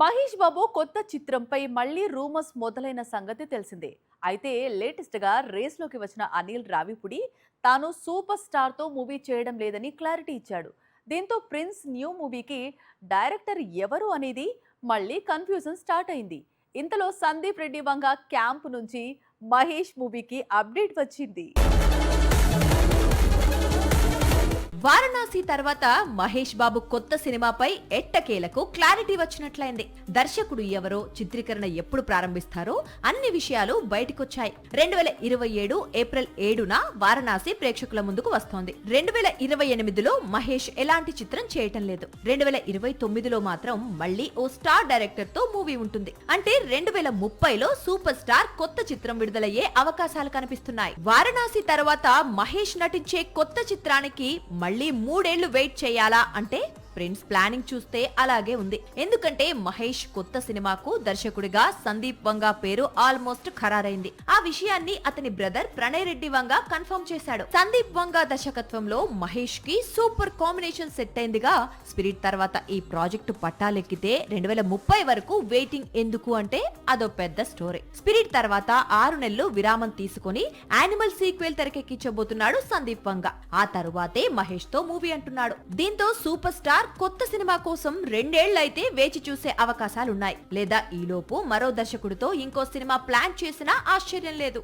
మహేష్ బాబు కొత్త చిత్రంపై మళ్ళీ రూమర్స్ మొదలైన సంగతి తెలిసిందే. అయితే లేటెస్ట్ గా రేస్ లోకి వచ్చిన అనిల్ రావిపుడి తాను సూపర్ స్టార్ తో మూవీ చేయడం లేదని క్లారిటీ ఇచ్చాడు. దీంతో ప్రిన్స్ న్యూ మూవీకి డైరెక్టర్ ఎవరు అనేది మళ్ళీ కన్ఫ్యూజన్ స్టార్ట్ అయింది. ఇంతలో సందీప్ రెడ్డి వంగ క్యాంప్ నుంచి మహేష్ మూవీకి అప్డేట్ వచ్చింది. వారణాసి తర్వాత మహేష్ బాబు కొత్త సినిమాపై ఎట్టకేలకు క్లారిటీ వచ్చినట్లయింది. దర్శకుడు ఎవరో, చిత్రీకరణ ఎప్పుడు ప్రారంభిస్తారో అన్ని విషయాలు బయటికొచ్చాయి. 2027 ఏప్రిల్ 7న వారణాసి ప్రేక్షకుల ముందుకు వస్తోంది. 2028లో మహేష్ ఎలాంటి చిత్రం చేయటం లేదు. 2029లో మాత్రం మళ్ళీ ఓ స్టార్ డైరెక్టర్ తో మూవీ ఉంటుంది. అంటే 2030లో సూపర్ స్టార్ కొత్త చిత్రం విడుదలయ్యే అవకాశాలు కనిపిస్తున్నాయి. వారణాసి తర్వాత మహేష్ నటించే కొత్త చిత్రానికి మళ్ళీ 3 ఏళ్లు వెయిట్ చేయాలా అంటే ప్రిన్స్ ప్లానింగ్ చూస్తే అలాగే ఉంది. ఎందుకంటే మహేష్ కొత్త సినిమాకు దర్శకుడిగా సందీప్ వంగ పేరు ఆల్మోస్ట్ ఖరారైంది. ఆ విషయాన్ని అతని బ్రదర్ ప్రణయ్ రెడ్డి వంగ కన్ఫర్మ్ చేశాడు. సందీప్ వంగ దర్శకత్వంలో మహేష్ కి సూపర్ కాంబినేషన్ సెట్ అయిందిగా. స్పిరిట్ తర్వాత ఈ ప్రాజెక్టు పట్టాలెక్కితే 2030 వరకు వెయిటింగ్ ఎందుకు అంటే అదో పెద్ద స్టోరీ. స్పిరిట్ తర్వాత 6 నెలలు విరామం తీసుకుని యానిమల్ సీక్వెల్ తెరకెక్కించబోతున్నాడు సందీప్ వంగ. ఆ తరువాతే మహేష్ తో మూవీ అంటున్నాడు. దీంతో సూపర్ స్టార్ కొత్త సినిమా కోసం 2 ఏళ్లైతే వేచి చూసే అవకాశాలున్నాయి. లేదా ఈలోపు మరో దర్శకుడితో ఇంకో సినిమా ప్లాన్ చేసినా ఆశ్చర్యం లేదు.